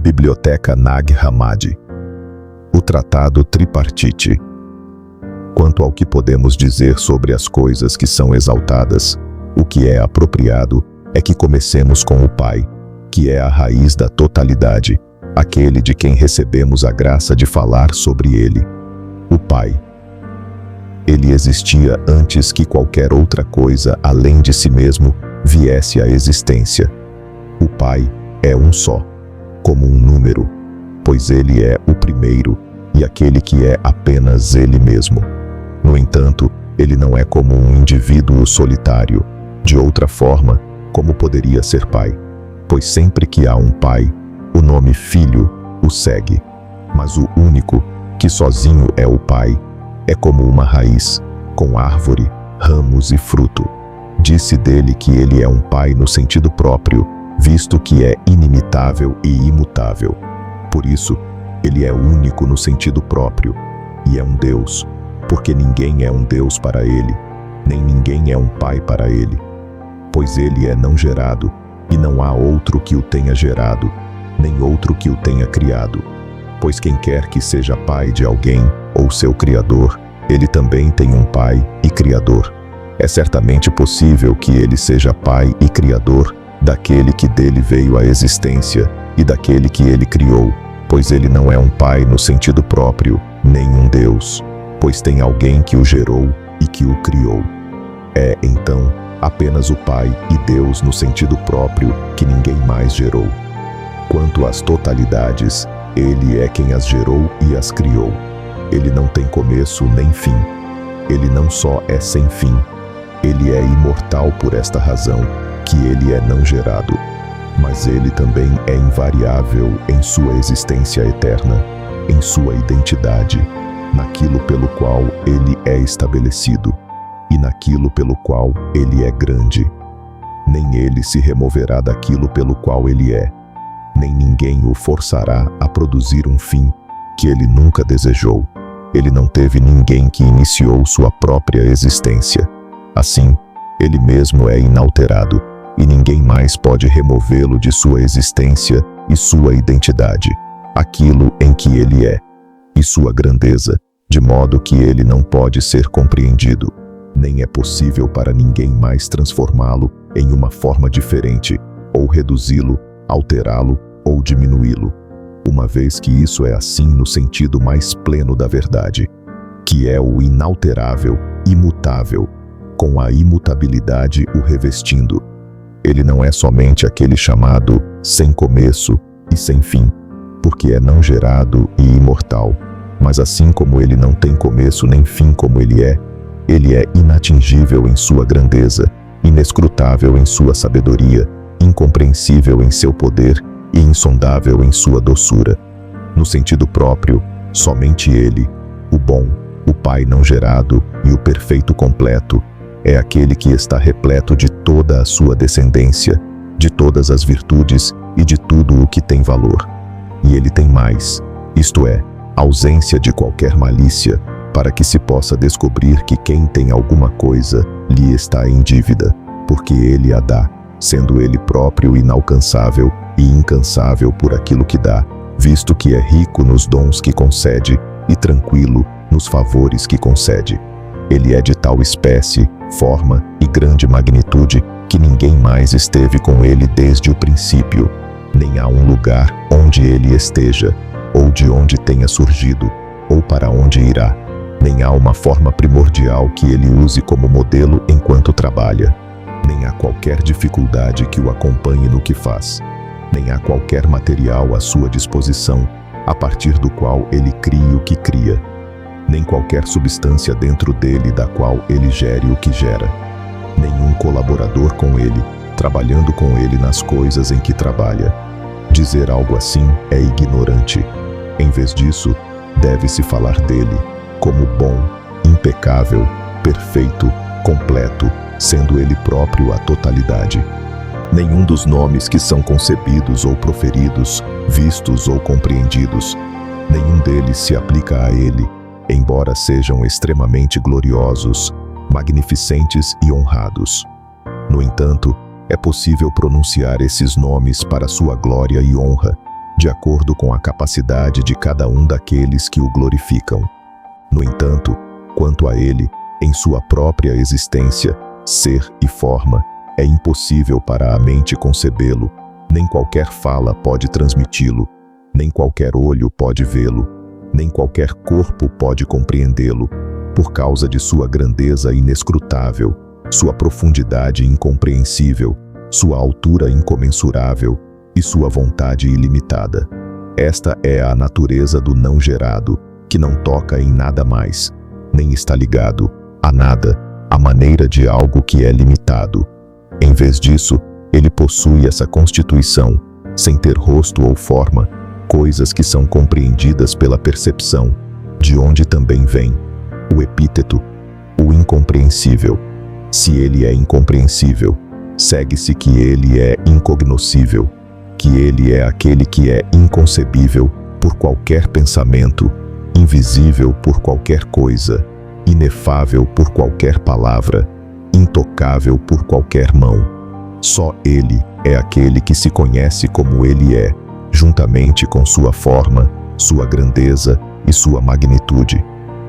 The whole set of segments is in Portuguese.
Biblioteca Nag Hammadi. O Tratado Tripartite. Quanto ao que podemos dizer sobre as coisas que são exaltadas, o que é apropriado é que comecemos com o Pai, que é a raiz da totalidade, aquele de quem recebemos a graça de falar sobre ele. O Pai. Ele existia antes que qualquer outra coisa além de si mesmo viesse à existência. O Pai é um só, como um número, pois ele é o primeiro e aquele que é apenas ele mesmo. No entanto, ele não é como um indivíduo solitário. De outra forma, como poderia ser pai? Pois sempre que há um pai, o nome Filho o segue. Mas o único, que sozinho é o Pai, é como uma raiz, com árvore, ramos e fruto. Disse dele que ele é um Pai no sentido próprio, visto que é inimitável e imutável. Por isso, ele é único no sentido próprio, e é um Deus, porque ninguém é um Deus para ele, nem ninguém é um Pai para ele. Pois ele é não gerado, e não há outro que o tenha gerado, nem outro que o tenha criado. Pois quem quer que seja pai de alguém, ou seu criador, ele também tem um pai e criador. É certamente possível que ele seja pai e criador daquele que dele veio à existência e daquele que ele criou, pois ele não é um pai no sentido próprio, nem um Deus, pois tem alguém que o gerou e que o criou. É, então, apenas o Pai e Deus no sentido próprio que ninguém mais gerou. Quanto às totalidades, ele é quem as gerou e as criou. Ele não tem começo nem fim. Ele não só é sem fim, ele é imortal por esta razão, que ele é não gerado. Mas ele também é invariável em sua existência eterna, em sua identidade, naquilo pelo qual ele é estabelecido, e naquilo pelo qual ele é grande. Nem ele se removerá daquilo pelo qual ele é, nem ninguém o forçará a produzir um fim que ele nunca desejou. Ele não teve ninguém que iniciou sua própria existência. Assim, ele mesmo é inalterado, e ninguém mais pode removê-lo de sua existência e sua identidade, aquilo em que ele é, e sua grandeza, de modo que ele não pode ser compreendido, nem é possível para ninguém mais transformá-lo em uma forma diferente, ou reduzi-lo, alterá-lo ou diminuí-lo, uma vez que isso é assim no sentido mais pleno da verdade, que é o inalterável, imutável, com a imutabilidade o revestindo. Ele não é somente aquele chamado sem começo e sem fim, porque é não gerado e imortal, mas assim como ele não tem começo nem fim como ele é inatingível em sua grandeza, inescrutável em sua sabedoria, incompreensível em seu poder e insondável em sua doçura. No sentido próprio, somente ele, o bom, o Pai não gerado e o perfeito completo, é aquele que está repleto de toda a sua descendência, de todas as virtudes e de tudo o que tem valor. E ele tem mais, isto é, ausência de qualquer malícia, para que se possa descobrir que quem tem alguma coisa lhe está em dívida, porque ele a dá, sendo ele próprio inalcançável e incansável por aquilo que dá, visto que é rico nos dons que concede e tranquilo nos favores que concede. Ele é de tal espécie, forma e grande magnitude que ninguém mais esteve com ele desde o princípio, nem há um lugar onde ele esteja, ou de onde tenha surgido, ou para onde irá. Nem há uma forma primordial que ele use como modelo enquanto trabalha. Nem há qualquer dificuldade que o acompanhe no que faz. Nem há qualquer material à sua disposição, a partir do qual ele crie o que cria. Nem qualquer substância dentro dele da qual ele gere o que gera. Nenhum colaborador com ele, trabalhando com ele nas coisas em que trabalha. Dizer algo assim é ignorante. Em vez disso, deve-se falar dele como bom, impecável, perfeito, completo, sendo ele próprio a totalidade. Nenhum dos nomes que são concebidos ou proferidos, vistos ou compreendidos, nenhum deles se aplica a ele, embora sejam extremamente gloriosos, magnificentes e honrados. No entanto, é possível pronunciar esses nomes para sua glória e honra, de de acordo com a capacidade de cada um daqueles que o glorificam. No entanto, quanto a ele, em sua própria existência, ser e forma, é impossível para a mente concebê-lo, nem qualquer fala pode transmiti-lo, nem qualquer olho pode vê-lo, nem qualquer corpo pode compreendê-lo, por causa de sua grandeza inescrutável, sua profundidade incompreensível, sua altura incomensurável e sua vontade ilimitada. Esta é a natureza do não gerado, que não toca em nada mais, nem está ligado a nada, à maneira de algo que é limitado. Em vez disso, ele possui essa constituição, sem ter rosto ou forma, coisas que são compreendidas pela percepção, de onde também vem o epíteto, o incompreensível. Se ele é incompreensível, segue-se que ele é incognoscível, que ele é aquele que é inconcebível por qualquer pensamento, invisível por qualquer coisa, inefável por qualquer palavra, intocável por qualquer mão. Só ele é aquele que se conhece como ele é, juntamente com sua forma, sua grandeza e sua magnitude.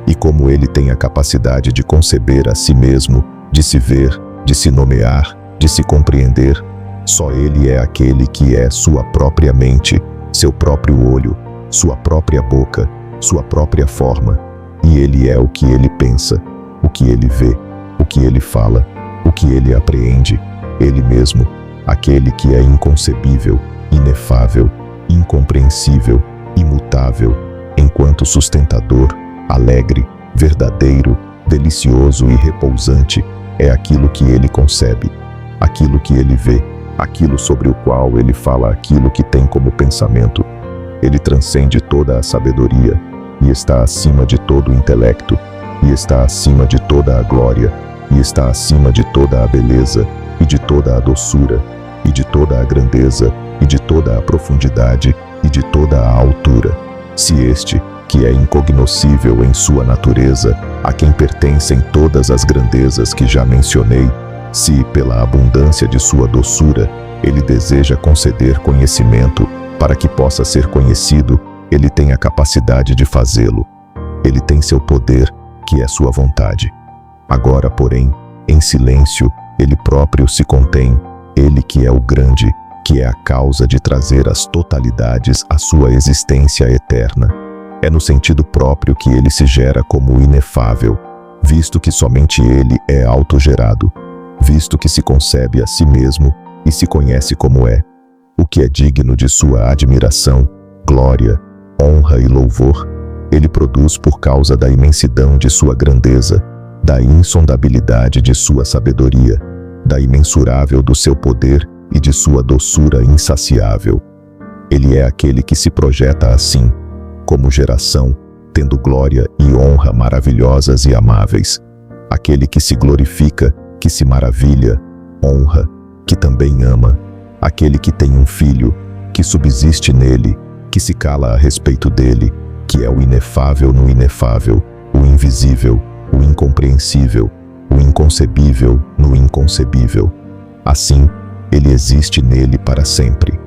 E como ele tem a capacidade de conceber a si mesmo, de se ver, de se nomear, de se compreender, só ele é aquele que é sua própria mente, seu próprio olho, sua própria boca, sua própria forma. E ele é o que ele pensa, o que ele vê, o que ele fala, o que ele apreende, ele mesmo, aquele que é inconcebível, inefável, incompreensível, imutável, enquanto sustentador, alegre, verdadeiro, delicioso e repousante, é aquilo que ele concebe, aquilo que ele vê, aquilo sobre o qual ele fala, aquilo que tem como pensamento. Ele transcende toda a sabedoria e está acima de todo o intelecto, e está acima de toda a glória, e está acima de toda a beleza, e de toda a doçura, e de toda a grandeza, e de toda a profundidade, e de toda a altura. Se este, que é incognoscível em sua natureza, a quem pertencem todas as grandezas que já mencionei, se, pela abundância de sua doçura, ele deseja conceder conhecimento para que possa ser conhecido, ele tem a capacidade de fazê-lo. Ele tem seu poder, que é sua vontade. Agora, porém, em silêncio, ele próprio se contém, ele que é o grande, que é a causa de trazer as totalidades à sua existência eterna. É no sentido próprio que ele se gera como inefável, visto que somente ele é autogerado, visto que se concebe a si mesmo e se conhece como é, o que é digno de sua admiração, glória, honra e louvor, ele produz por causa da imensidão de sua grandeza, da insondabilidade de sua sabedoria, da imensurável do seu poder e de sua doçura insaciável. Ele é aquele que se projeta assim, como geração, tendo glória e honra maravilhosas e amáveis, aquele que se glorifica, que se maravilha, honra, que também ama, aquele que tem um filho, que subsiste nele, que se cala a respeito dele, que é o inefável no inefável, o invisível, o incompreensível, o inconcebível no inconcebível. Assim, ele existe nele para sempre.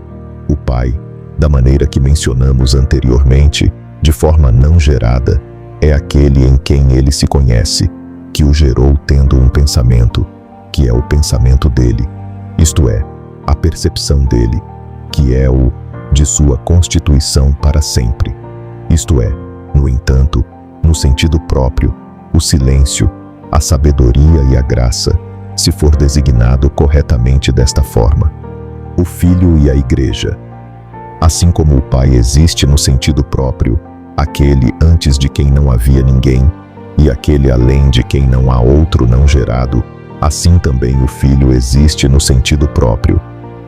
O Pai, da maneira que mencionamos anteriormente, de forma não gerada, é aquele em quem ele se conhece, que o gerou tendo um pensamento, que é o pensamento dele, isto é, a percepção dele, que é o de sua constituição para sempre. Isto é, no entanto, no sentido próprio, o silêncio, a sabedoria e a graça, se for designado corretamente desta forma. O Filho e a Igreja. Assim como o Pai existe no sentido próprio, aquele antes de quem não havia ninguém, e aquele além de quem não há outro não gerado, assim também o Filho existe no sentido próprio,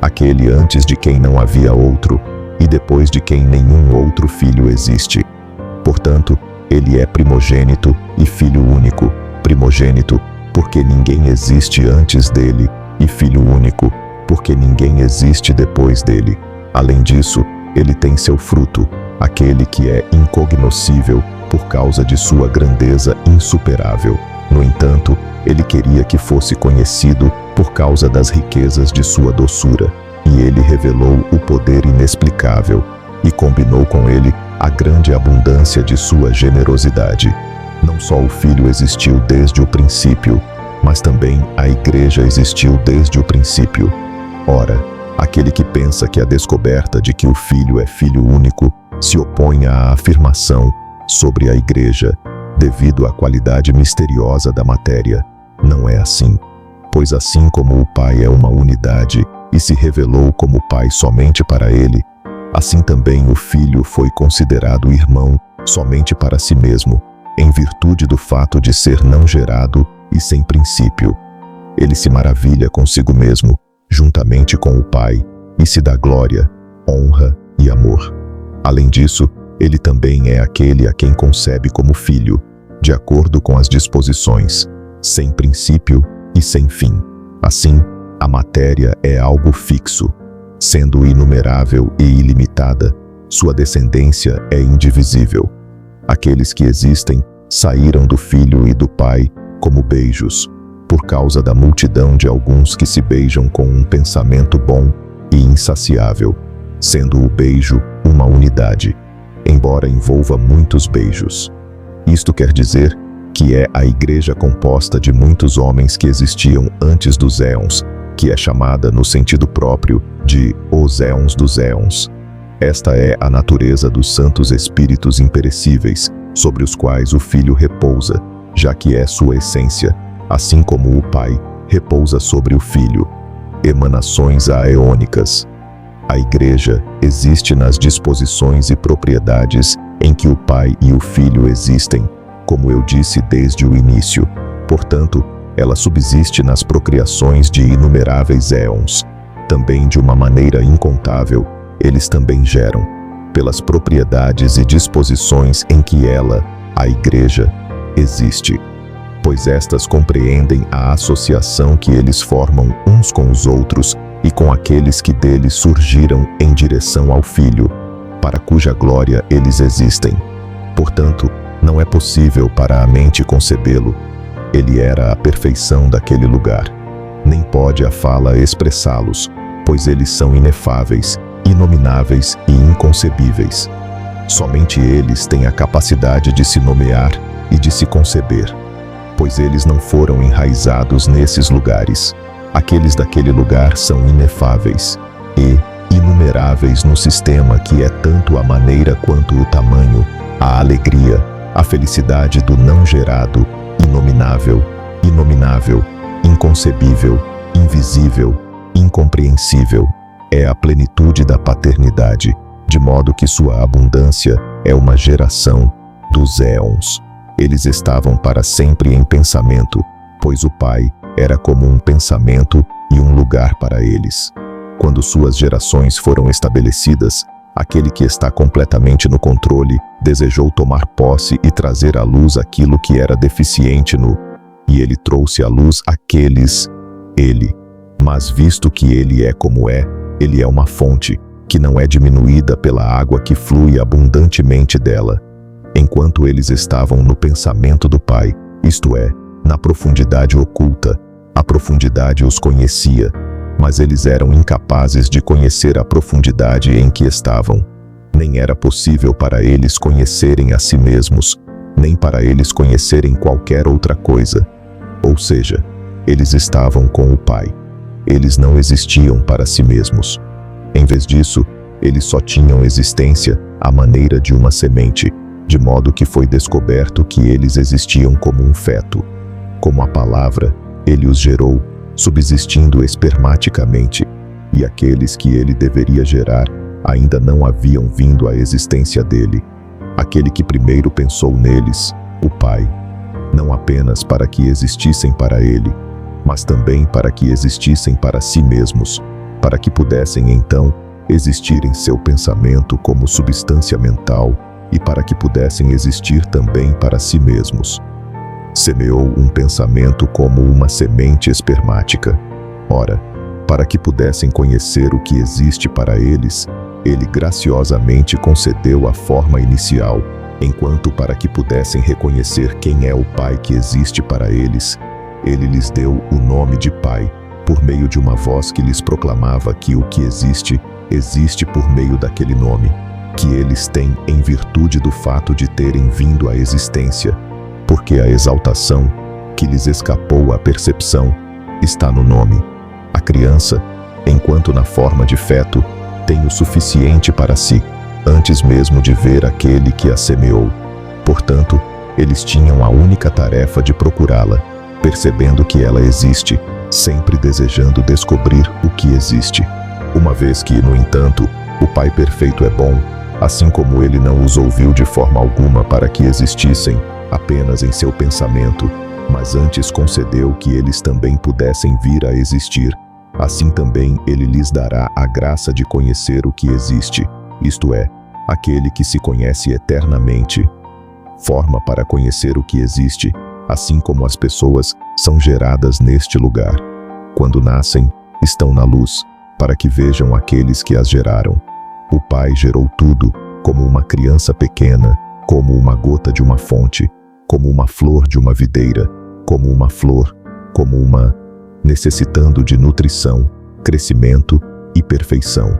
aquele antes de quem não havia outro, e depois de quem nenhum outro filho existe. Portanto, ele é primogênito e filho único, primogênito, porque ninguém existe antes dele, e filho único, porque ninguém existe depois dele. Além disso, ele tem seu fruto, aquele que é incognoscível por causa de sua grandeza insuperável. No entanto, ele queria que fosse conhecido por causa das riquezas de sua doçura, e ele revelou o poder inexplicável, e combinou com ele a grande abundância de sua generosidade. Não só o Filho existiu desde o princípio, mas também a Igreja existiu desde o princípio. Ora, aquele que pensa que a descoberta de que o Filho é Filho único se opõe à afirmação sobre a Igreja, devido à qualidade misteriosa da matéria. Não é assim. Pois assim como o Pai é uma unidade e se revelou como Pai somente para ele, assim também o Filho foi considerado irmão somente para si mesmo, em virtude do fato de ser não gerado e sem princípio. Ele se maravilha consigo mesmo, juntamente com o Pai, e se dá glória, honra e amor. Além disso, ele também é aquele a quem concebe como filho, de acordo com as disposições, sem princípio e sem fim. Assim, a matéria é algo fixo. Sendo inumerável e ilimitada, sua descendência é indivisível. Aqueles que existem saíram do Filho e do Pai como beijos, por causa da multidão de alguns que se beijam com um pensamento bom e insaciável, sendo o beijo uma unidade, embora envolva muitos beijos. Isto quer dizer que é a Igreja composta de muitos homens que existiam antes dos éons, que é chamada no sentido próprio de os éons dos éons. Esta é a natureza dos santos espíritos imperecíveis, sobre os quais o Filho repousa, já que é sua essência, assim como o Pai repousa sobre o Filho. Emanações aeônicas. A Igreja existe nas disposições e propriedades em que o Pai e o Filho existem, como eu disse desde o início. Portanto, ela subsiste nas procriações de inumeráveis éons. Também de uma maneira incontável, eles também geram, pelas propriedades e disposições em que ela, a Igreja, existe. Pois estas compreendem a associação que eles formam uns com os outros e com aqueles que deles surgiram em direção ao Filho, para cuja glória eles existem. Portanto, não é possível para a mente concebê-lo. Ele era a perfeição daquele lugar. Nem pode a fala expressá-los, pois eles são inefáveis, inomináveis e inconcebíveis. Somente eles têm a capacidade de se nomear e de se conceber, pois eles não foram enraizados nesses lugares. Aqueles daquele lugar são inefáveis e inumeráveis no sistema que é tanto a maneira quanto o tamanho, a alegria, a felicidade do não gerado, inominável, inominável, inconcebível, invisível, incompreensível. É a plenitude da paternidade, de modo que sua abundância é uma geração dos éons. Eles estavam para sempre em pensamento, pois o Pai era como um pensamento e um lugar para eles. Quando suas gerações foram estabelecidas, aquele que está completamente no controle desejou tomar posse e trazer à luz aquilo que era deficiente e ele trouxe à luz aqueles, ele. Mas visto que ele é como é, ele é uma fonte, que não é diminuída pela água que flui abundantemente dela. Enquanto eles estavam no pensamento do Pai, isto é, na profundidade oculta, a profundidade os conhecia, mas eles eram incapazes de conhecer a profundidade em que estavam. Nem era possível para eles conhecerem a si mesmos, nem para eles conhecerem qualquer outra coisa. Ou seja, eles estavam com o Pai. Eles não existiam para si mesmos. Em vez disso, eles só tinham existência à maneira de uma semente, de modo que foi descoberto que eles existiam como um feto. Como a palavra, ele os gerou, subsistindo espermaticamente, e aqueles que ele deveria gerar ainda não haviam vindo à existência dele. Aquele que primeiro pensou neles, o Pai, não apenas para que existissem para ele, mas também para que existissem para si mesmos, para que pudessem então existir em seu pensamento como substância mental e para que pudessem existir também para si mesmos. Semeou um pensamento como uma semente espermática. Ora, para que pudessem conhecer o que existe para eles, ele graciosamente concedeu a forma inicial, enquanto para que pudessem reconhecer quem é o Pai que existe para eles, ele lhes deu o nome de Pai, por meio de uma voz que lhes proclamava que o que existe, existe por meio daquele nome. que eles têm em virtude do fato de terem vindo à existência, porque a exaltação, que lhes escapou à percepção, está no nome. A criança, enquanto na forma de feto, tem o suficiente para si, antes mesmo de ver aquele que a semeou. Portanto, eles tinham a única tarefa de procurá-la, percebendo que ela existe, sempre desejando descobrir o que existe. Uma vez que, no entanto, o Pai perfeito é bom, assim como ele não os ouviu de forma alguma para que existissem apenas em seu pensamento, mas antes concedeu que eles também pudessem vir a existir, assim também ele lhes dará a graça de conhecer o que existe, isto é, aquele que se conhece eternamente. Forma para conhecer o que existe, assim como as pessoas são geradas neste lugar. Quando nascem, estão na luz, para que vejam aqueles que as geraram. O Pai gerou tudo, como uma criança pequena, como uma gota de uma fonte, como uma flor de uma videira, como uma flor, como uma, necessitando de nutrição, crescimento e perfeição.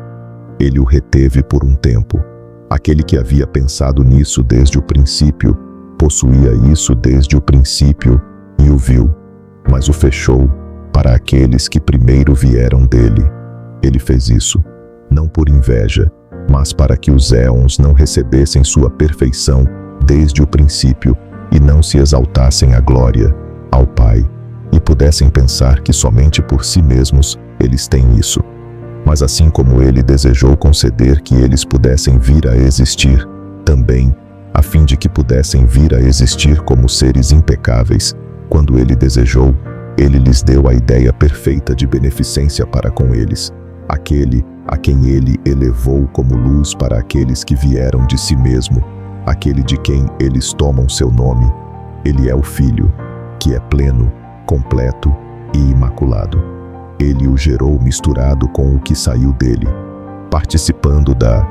Ele o reteve por um tempo. Aquele que havia pensado nisso desde o princípio, possuía isso desde o princípio e o viu, mas o fechou para aqueles que primeiro vieram dele. Ele fez isso, não por inveja, mas para que os éons não recebessem sua perfeição desde o princípio e não se exaltassem à glória, ao Pai, e pudessem pensar que somente por si mesmos eles têm isso. Mas assim como ele desejou conceder que eles pudessem vir a existir, também, a fim de que pudessem vir a existir como seres impecáveis, quando ele desejou, ele lhes deu a ideia perfeita de beneficência para com eles, aquele a quem ele elevou como luz para aqueles que vieram de si mesmo, aquele de quem eles tomam seu nome. Ele é o Filho, que é pleno, completo e imaculado. Ele o gerou misturado com o que saiu dele, participando da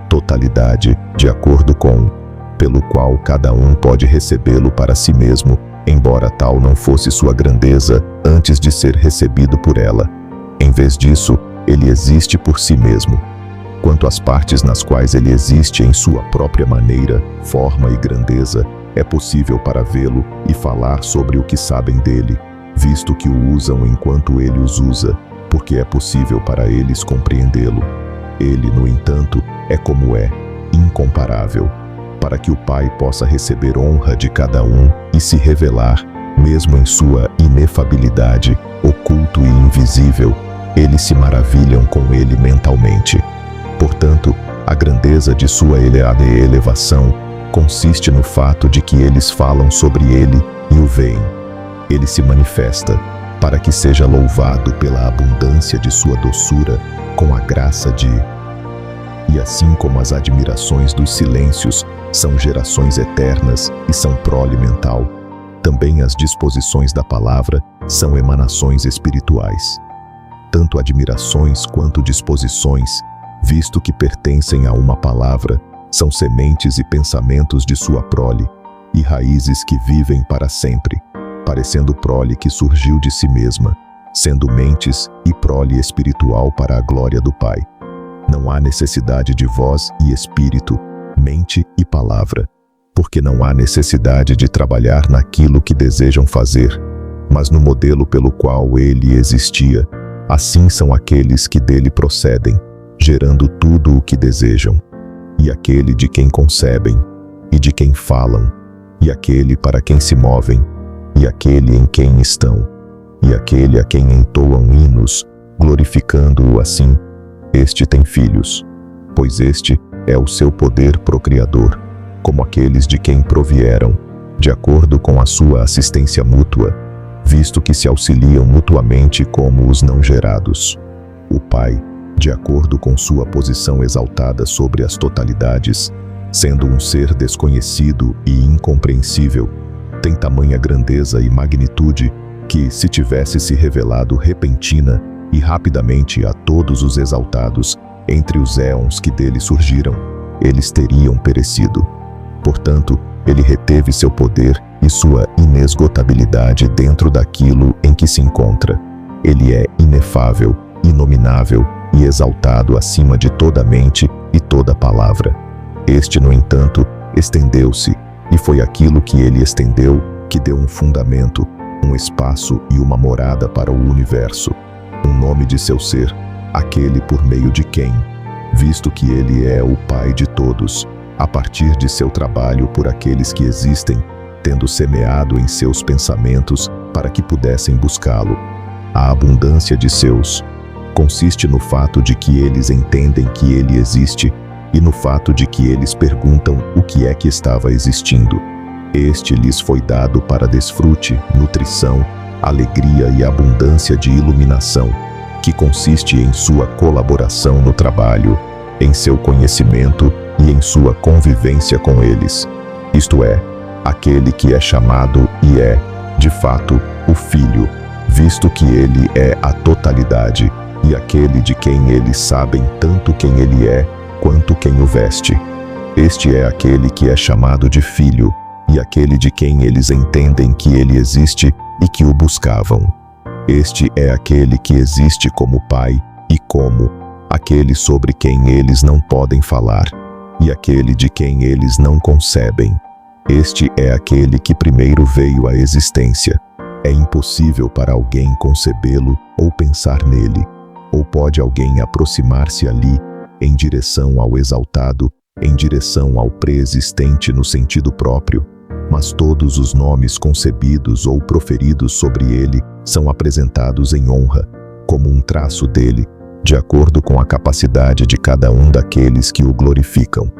totalidade de acordo com, pelo qual cada um pode recebê-lo para si mesmo, embora tal não fosse sua grandeza antes de ser recebido por ela. Em vez disso, ele existe por si mesmo. Quanto às partes nas quais ele existe em sua própria maneira, forma e grandeza, é possível para vê-lo e falar sobre o que sabem dele, visto que o usam enquanto ele os usa, porque é possível para eles compreendê-lo. Ele, no entanto, é como é, incomparável, para que o Pai possa receber honra de cada um e se revelar, mesmo em sua inefabilidade, oculto e invisível, eles se maravilham com ele mentalmente. Portanto, a grandeza de sua elevação consiste no fato de que eles falam sobre ele e o veem. Ele se manifesta, para que seja louvado pela abundância de sua doçura, com a graça de... E assim como as admirações dos silêncios são gerações eternas e são prole mental, também as disposições da palavra são emanações espirituais. Tanto admirações quanto disposições, visto que pertencem a uma palavra, são sementes e pensamentos de sua prole, e raízes que vivem para sempre, parecendo prole que surgiu de si mesma, sendo mentes e prole espiritual para a glória do Pai. Não há necessidade de voz e espírito, mente e palavra, porque não há necessidade de trabalhar naquilo que desejam fazer, mas no modelo pelo qual ele existia. Assim são aqueles que dele procedem, gerando tudo o que desejam, e aquele de quem concebem, e de quem falam, e aquele para quem se movem, e aquele em quem estão, e aquele a quem entoam hinos, glorificando-o assim. Este tem filhos, pois este é o seu poder procriador, como aqueles de quem provieram, de acordo com a sua assistência mútua, visto que se auxiliam mutuamente como os não gerados. O Pai, de acordo com sua posição exaltada sobre as totalidades, sendo um ser desconhecido e incompreensível, tem tamanha grandeza e magnitude que, se tivesse se revelado repentina e rapidamente a todos os exaltados, entre os éons que dele surgiram, eles teriam perecido. Portanto, ele reteve seu poder e sua inesgotabilidade dentro daquilo em que se encontra. Ele é inefável, inominável e exaltado acima de toda mente e toda palavra. Este, no entanto, estendeu-se, e foi aquilo que ele estendeu que deu um fundamento, um espaço e uma morada para o universo, um nome de seu ser, aquele por meio de quem, visto que ele é o Pai de todos, a partir de seu trabalho por aqueles que existem, tendo semeado em seus pensamentos para que pudessem buscá-lo. A abundância de seus consiste no fato de que eles entendem que ele existe e no fato de que eles perguntam o que é que estava existindo. Este lhes foi dado para desfrute, nutrição, alegria e abundância de iluminação, que consiste em sua colaboração no trabalho, em seu conhecimento e em sua convivência com eles. Isto é, aquele que é chamado e é, de fato, o Filho, visto que ele é a totalidade, e aquele de quem eles sabem tanto quem ele é, quanto quem o veste. Este é aquele que é chamado de Filho, e aquele de quem eles entendem que ele existe e que o buscavam. Este é aquele que existe como Pai e como aquele sobre quem eles não podem falar, e aquele de quem eles não concebem. Este é aquele que primeiro veio à existência. É impossível para alguém concebê-lo ou pensar nele, ou pode alguém aproximar-se ali, em direção ao exaltado, em direção ao pré-existente no sentido próprio, mas todos os nomes concebidos ou proferidos sobre ele são apresentados em honra, como um traço dele, de acordo com a capacidade de cada um daqueles que o glorificam.